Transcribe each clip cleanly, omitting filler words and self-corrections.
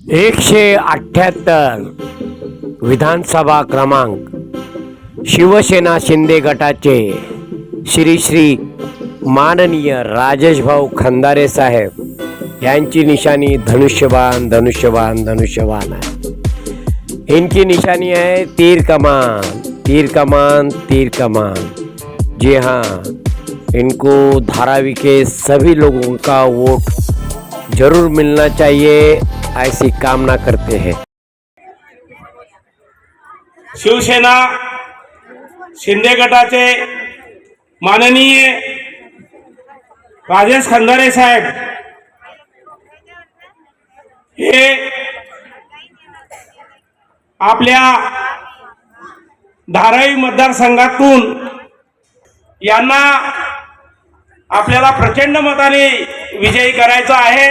178 विधानसभा क्रमांक शिवसेना शिंदे गटाचे श्री माननीय राजेश भाऊ खंदारे साहेब यांची निशानी धनुष्यबाण आहे। इनकी निशानी है तीर कमान। जी हाँ, इनको धारावी के सभी लोगों का वोट जरूर मिलना चाहिए, ऐसी कामना करते हैं। शिवसेना शिंदे गटाचे माननीय राजेश खंदारे साहेब हे आपल्या धारावी मतदारसंघातून यांना आपल्याला प्रचंड मताने विजयी करायचा आहे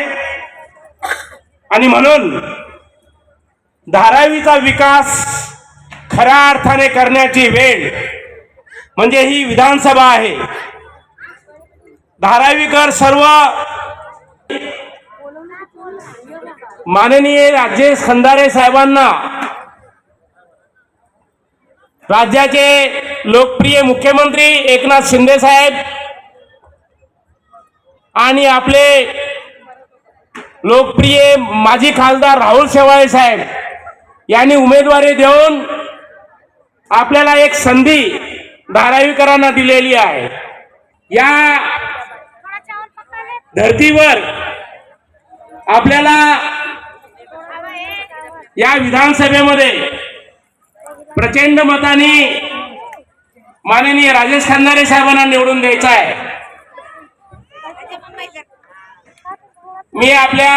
आणि म्हणून धारावीचा विकास खऱ्या अर्थाने करण्याची वेळ म्हणजे ही विधानसभा आहे। धारावीकर सर्व माननीय राजेश खंदारे साहेबांना राज्याचे लोकप्रिय मुख्यमंत्री एकनाथ शिंदे साहेब आणि आपले लोकप्रिय माजी खासदार राहुल शेवाळे साहेब यांनी उमेदवारी देऊन आपल्याला एक संधी धारावीकरांना दिलेली आहे। या धर्तीवर आपल्याला या विधानसभेमध्ये प्रचंड मताने माननीय राजेश खंदारे साहेबांना निवडून द्यायचा आहे। मी आपल्या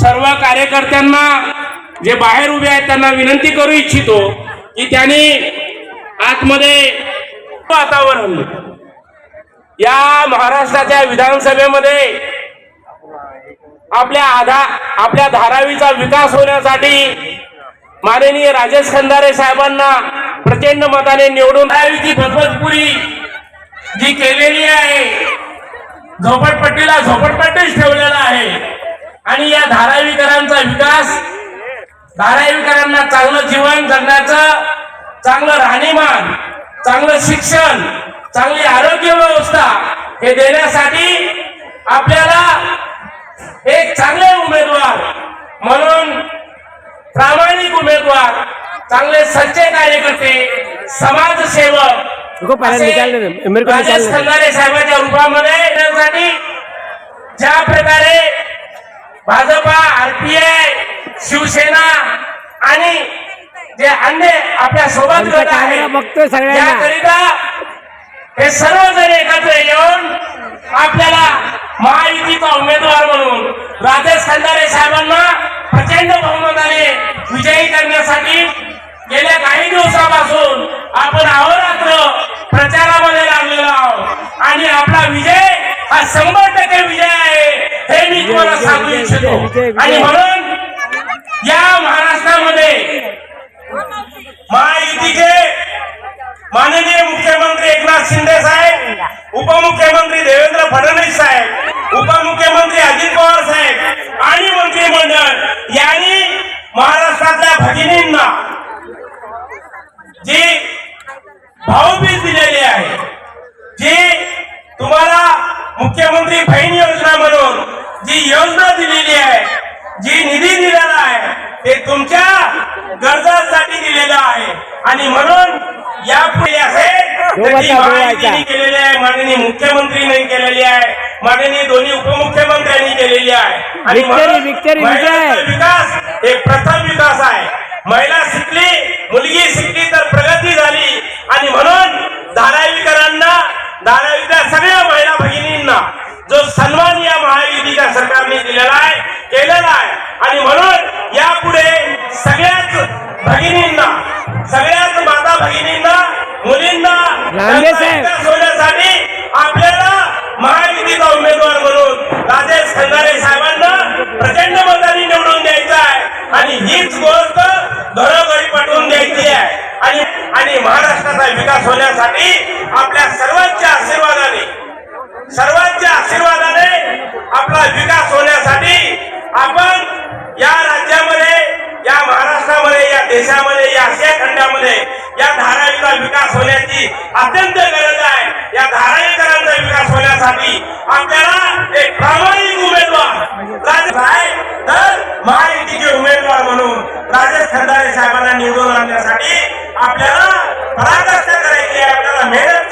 सर्व कार्यकर्त्यांना जे बाहेर उभे आहेत त्यांना विनंती करू इच्छितो की त्यांनी आतमध्ये वातावरण या महाराष्ट्राच्या विधानसभेमध्ये आपल्या धारावीचा विकास होण्यासाठी माननीय राजेश खंदारे साहेबांना प्रचंड मताने निवडून धारावीची बदबदपुरी जी केलेली आहे, झोपडपट्टीला झोपडपट्टीच ठेवलेला आहे आणि या धारावीकरांचा विकास, धारावीकरांना चांगलं जीवन जगण्याचं, चांगलं राहणीमान, चांगलं शिक्षण, चांगली आरोग्य व्यवस्था हे देण्यासाठी आपल्याला एक चांगले उमेदवार म्हणून प्रामाणिक उमेदवार, चांगले सच्चे कार्यकर्ते, समाजसेवक राजेश खंदारे साहेबांच्या रूपामध्ये येण्यासाठी ज्या प्रकारे भाजपा, आरपीआय, शिवसेना आणि जे अन्य आपल्या सोबत गट आहेत त्याकरिता हे सर्वजण एकत्र येऊन आपल्याला महायुतीचा उमेदवार म्हणून राजेश खंदारे साहेबांना प्रचंड बहुमताने विजयी करण्यासाठी गेल्या काही दिवसापासून आपण अहोरात्र प्रचारामध्ये लागलेलो आहोत आणि आपला विजय हा 100% विजय आहे हे मी तुम्हाला सांगू इच्छितो। आणि म्हणून या महाराष्ट्रामध्ये महायुतीचे माननीय मुख्यमंत्री एकनाथ शिंदे साहेब, उपमुख्यमंत्री देवेंद्र फडणवीस साहेब, उपमुख्यमंत्री अजित पवार साहेब आणि मंत्रिमंडळ यांनी महाराष्ट्रातल्या भगिनींना जी भाऊबीज दिलेली आहे, जी तुम्हाला मुख्यमंत्री बहीण योजना म्हणून जी योजना दिलेली आहे, जी निधी दिलेला आहे ते तुमच्या गरजांसाठी दिलेला आहे आणि म्हणून यापुढे केलेली आहे, माननीय मुख्यमंत्रीने केलेली आहे, माननीय दोन्ही उपमुख्यमंत्र्यांनी केलेली आहे आणि विकास हे प्रथम विकास आहे। महिला शिकली, मुलगी शिकली तर प्रगती झाली आणि म्हणून धारावीकरांना, धारावीच्या सगळ्या महिला भगिनींना जो सन्मान या महायुतीच्या सरकारने दिलेला आहे, केलेला आहे आणि म्हणून यापुढे सगळ्याच भगिनींना, सगळ्याच माता भगिनींना, मुलींना होण्यासाठी आपल्याला महायुतीचा उमेदवार म्हणून राजेश खंदारे साहेबांना प्रचंड मतांनी निवडून द्यायचा आहे आणि हीच गोष्ट घरोघरी पटवून द्यायची आहे आणि महाराष्ट्राचा विकास होण्यासाठी आपल्या सर्वांच्या आशीर्वादाने आपला विकास होण्यासाठी आपण या राज्यामध्ये, या महाराष्ट्रामध्ये, या देशामध्ये, या आशिया खंडामध्ये या धारावीचा विकास होण्याची अत्यंत गरज आहे. या धारावीकरांचा विकास होण्यासाठी आपल्याला एक प्रामाणिक उमेदवार राजेश आहे, तर महायुतीचे उमेदवार म्हणून राजेश खंदारे साहेबांना निवडून आणण्यासाठी आपल्याला पराकाष्ठा करायची आहे, आपल्याला मेहनत